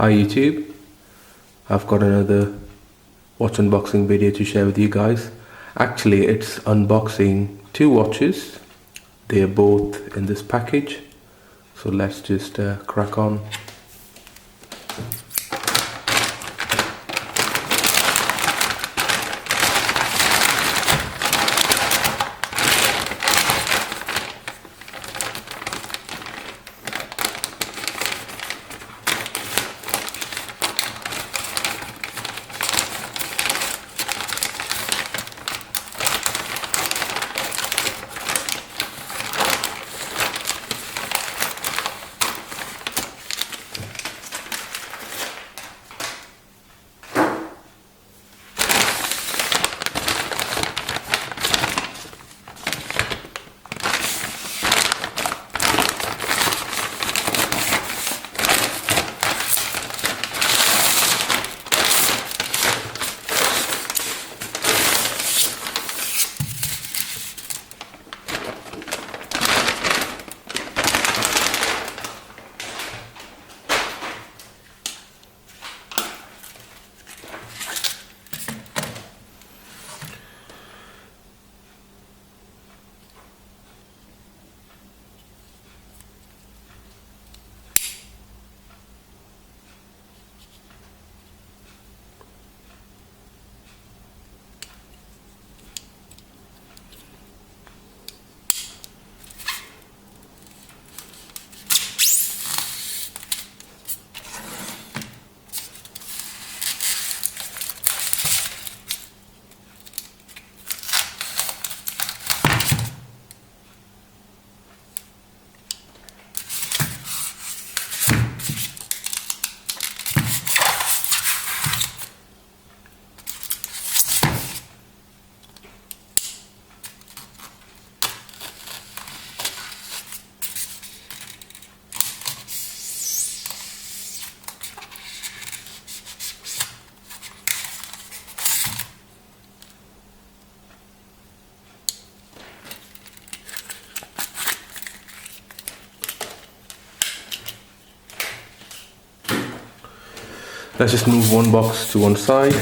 Hi YouTube, I've got another watch unboxing video to share with you guys. Actually, it's unboxing two watches. They are both in this package. So let's just crack on. Let's just move one box to one side.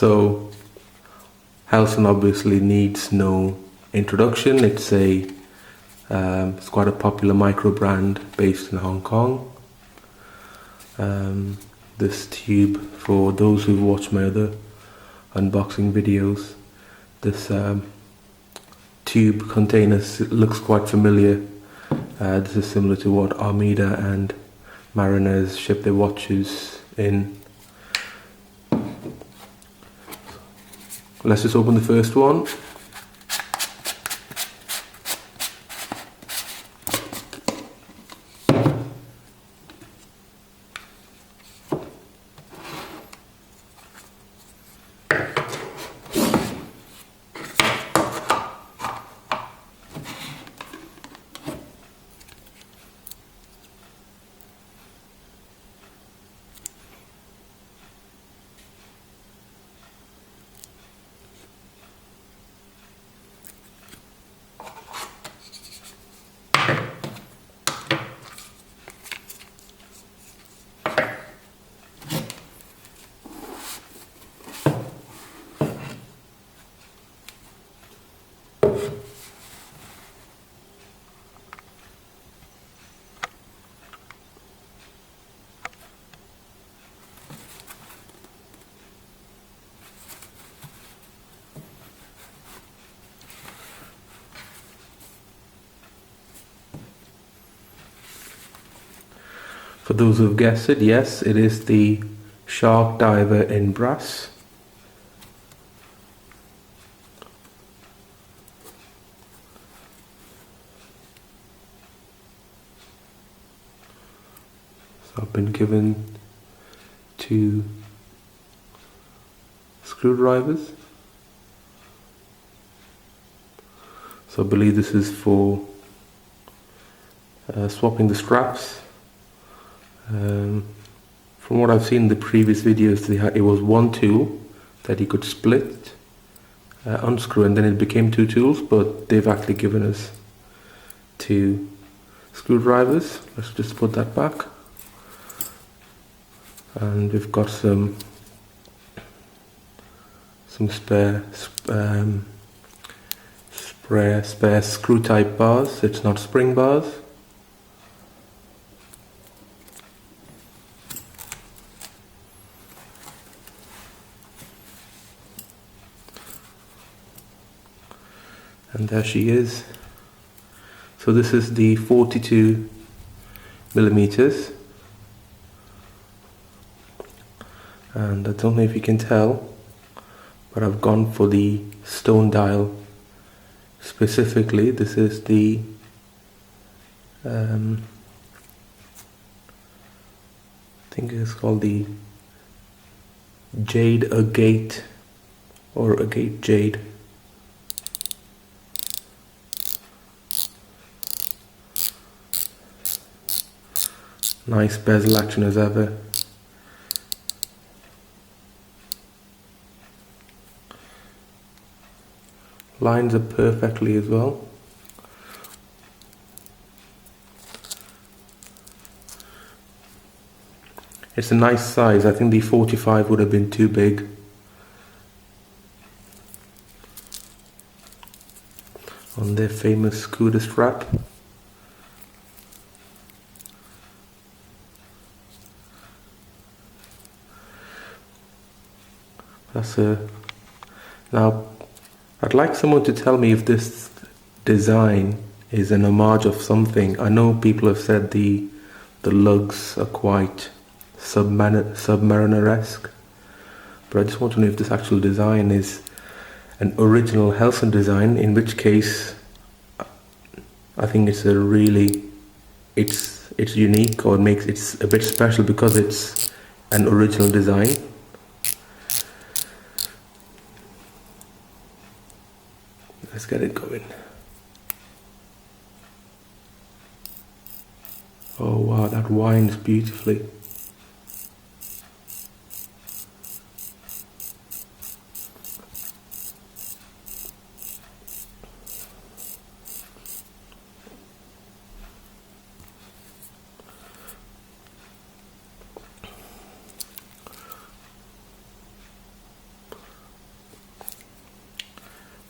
So Helson obviously needs no introduction. It's quite a popular micro brand based in Hong Kong. This tube, for those who've watched my other unboxing videos, this tube container looks quite familiar. This is similar to what Armida and Mariners ship their watches in. Let's just open the first one. For those who have guessed it, yes, it is the Shark Diver in brass. So I've been given 2 screwdrivers. So I believe this is for swapping the straps. From what I've seen in the previous videos, it was one tool that you could split, unscrew, and then it became 2 tools, but they've actually given us 2 screwdrivers. Let's just put that back. And we've got some spare screw type bars. It's not spring bars. And there she is. So this is the 42 millimeters, and I don't know if you can tell, but I've gone for the stone dial specifically. This is the I think it's called the Jade Agate or Agate Jade. Nice bezel action as ever. Lines up perfectly as well. It's a nice size. I think the 45 would have been too big. On their famous scooter strap. Now, I'd like someone to tell me if this design is an homage of something. I know people have said the lugs are quite submariner-esque, but I just want to know if this actual design is an original Helson design, in which case I think it's it's unique, or it's a bit special because it's an original design. Let's get it going. Oh wow, that winds beautifully.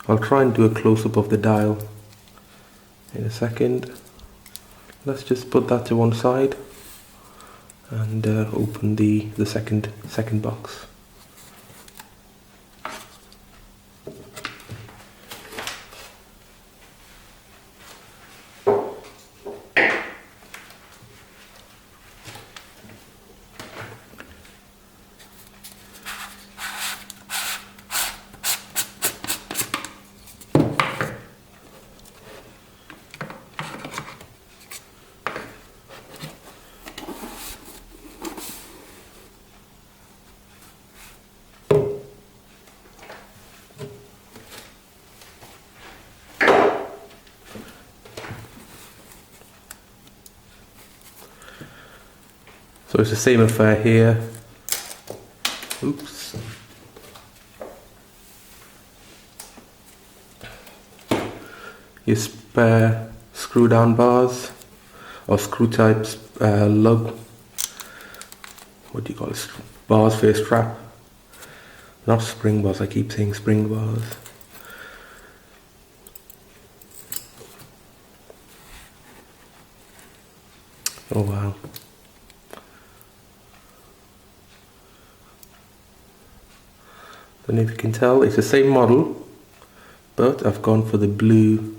I'll try and do a close-up of the dial in a second. Let's just put that to one side and open the second box. So it's the same affair here. Oops. Your spare screw down bars or screw types lug. What do you call it? Bars for your strap. Not spring bars, I keep saying spring bars. Oh wow. Don't know if you can tell, it's the same model, but I've gone for the Blue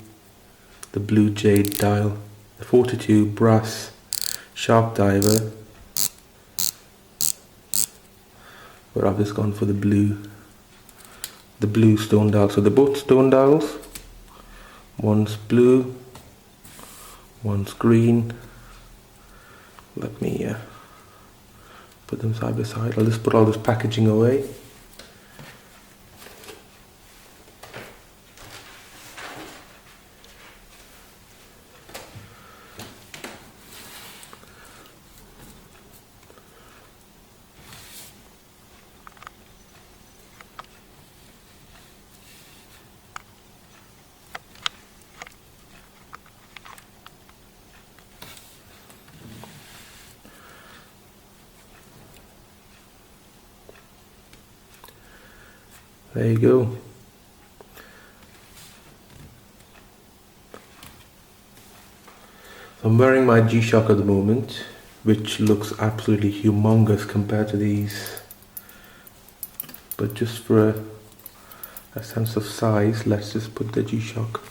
Jade dial, the 42 brass Shark Diver but I've just gone for the blue stone dial. So they're both stone dials. One's blue, one's green. Let me put them side by side. I'll just put all this packaging away. There you go. I'm wearing my G-Shock at the moment, which looks absolutely humongous compared to these. But just for a sense of size, let's just put the G-Shock.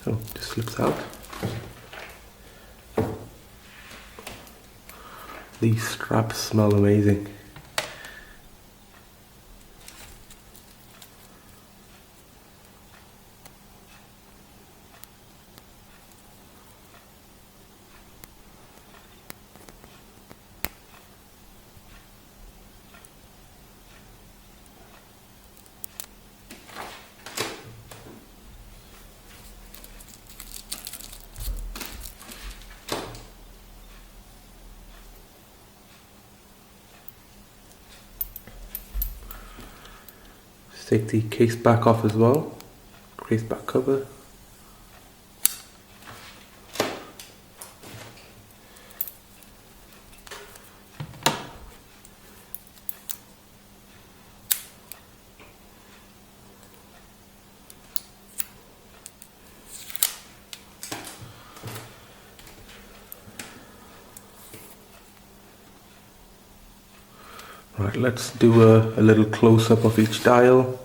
Oh, just slips out. These straps smell amazing. Take the case back off as well, case back cover. Right, let's do a little close-up of each dial.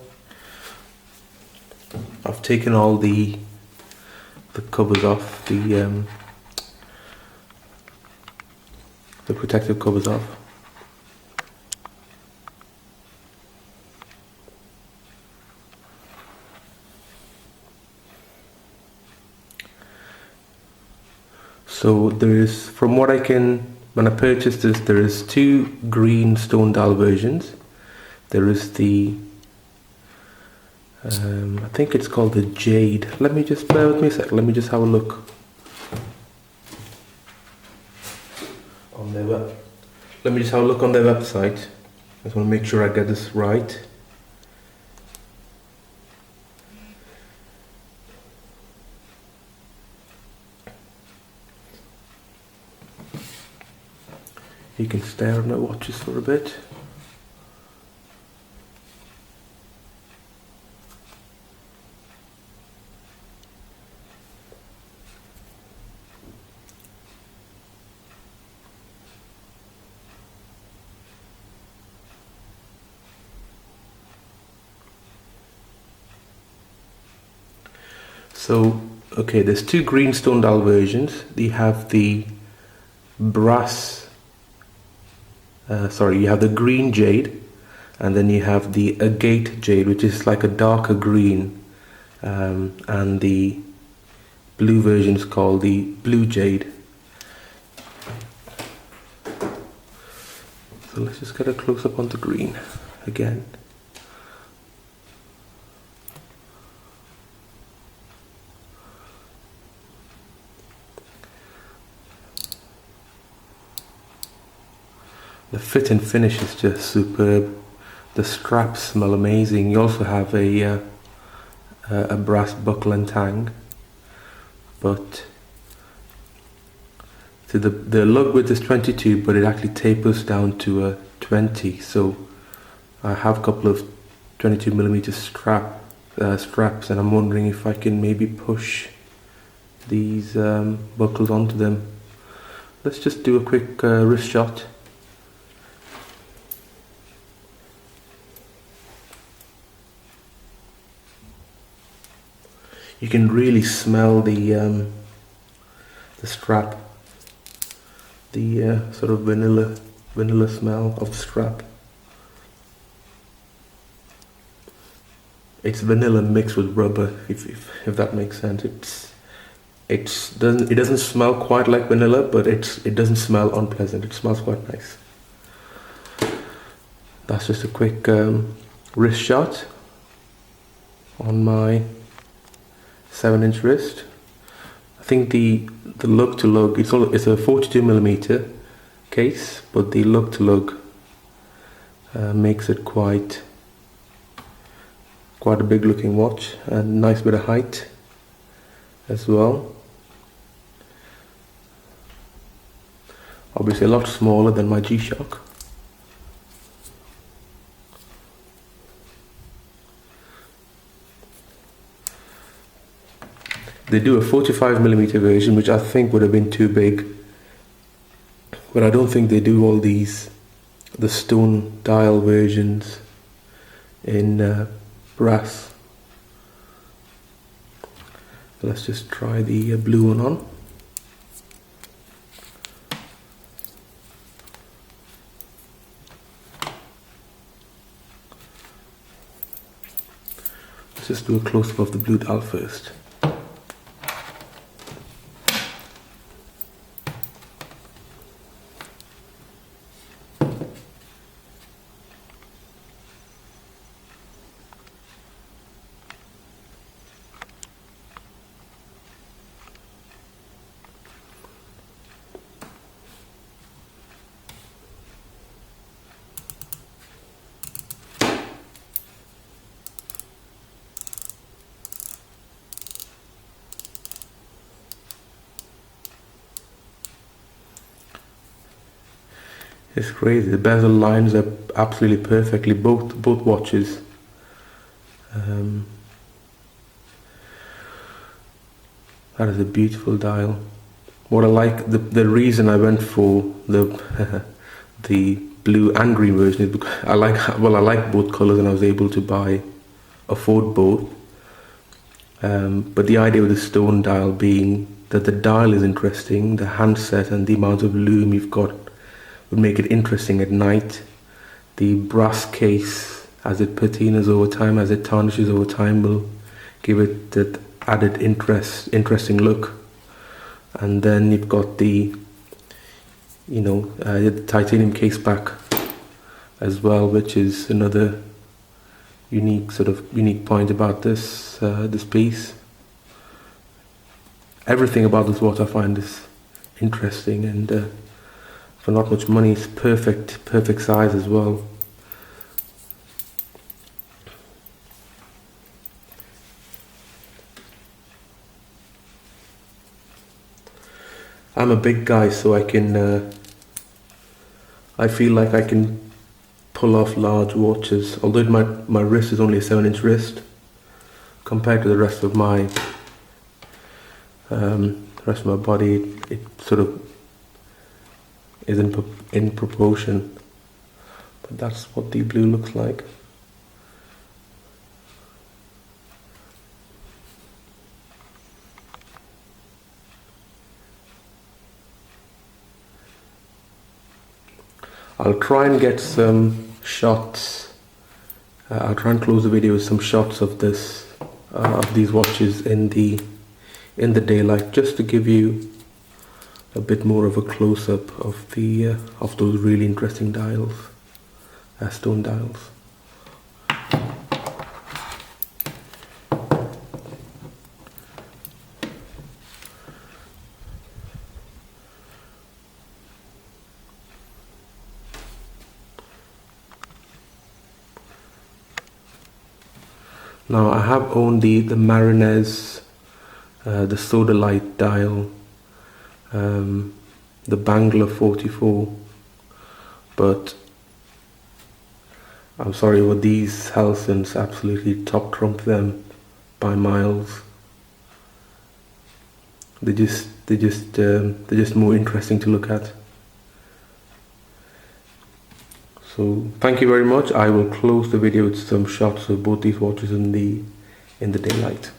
I've taken all the covers off, the protective covers off. So there is, from what I can, when I purchased this, there is two green stone dial versions. There is the I think it's called the Jade. Let me just bear with me a sec. Let me just have a look on their Let me just have a look on their website. I just want to make sure I get this right. You can stare at my watches for a bit. So, okay, there's two green stone dial versions. You have the brass, you have the green jade, and then you have the agate jade, which is like a darker green, and the blue version is called the Blue Jade. So let's just get a close up on the green again. The fit and finish is just superb. The straps smell amazing. You also have a brass buckle and tang, but so the lug width is 22, but it actually tapers down to a 20. So I have a couple of 22mm straps, and I'm wondering if I can maybe push these buckles onto them. Let's just do a quick wrist shot. You can really smell the strap, the sort of vanilla smell of the strap. It's vanilla mixed with rubber, if that makes sense. It doesn't smell quite like vanilla, but it doesn't smell unpleasant. It smells quite nice. That's just a quick wrist shot on my 7-inch wrist. I think the lug to lug, it's a 42mm case, but the lug to lug makes it quite a big looking watch, and nice bit of height as well. Obviously a lot smaller than my G-Shock. They do a 45mm version, which I think would have been too big, but I don't think they do all the stone dial versions in brass. Let's just try the blue one on. Let's just do a close-up of the blue dial first. It's crazy. The bezel lines up absolutely perfectly. Both watches. That is a beautiful dial. What I like, the reason I went for the the blue and green version is because I like both colors, and I was able to afford both. But the idea with the stone dial being that the dial is interesting, the handset and the amount of lume you've got would make it interesting at night. The brass case, as it patinas over time, as it tarnishes over time, will give it that added interesting look. And then you've got the titanium case back as well, which is another unique point about this piece. Everything about this watch I find is interesting, and for not much money, it's perfect size as well. I'm a big guy, so I feel like I can pull off large watches. Although my wrist is only a 7-inch wrist, compared to the rest of my body, it sort of is in proportion. But that's what the blue looks like. I'll try and get some shots. I'll try and close the video with some shots of these watches in the daylight, just to give you a bit more of a close-up of those really interesting dials, stone dials. Now I have owned the Marinez, the Soda Light dial, the Bangler 44, but I'm sorry, but these Helsons absolutely top trump them by miles. They're just more interesting to look at. So thank you very much. I will close the video with some shots of both these watches in the daylight.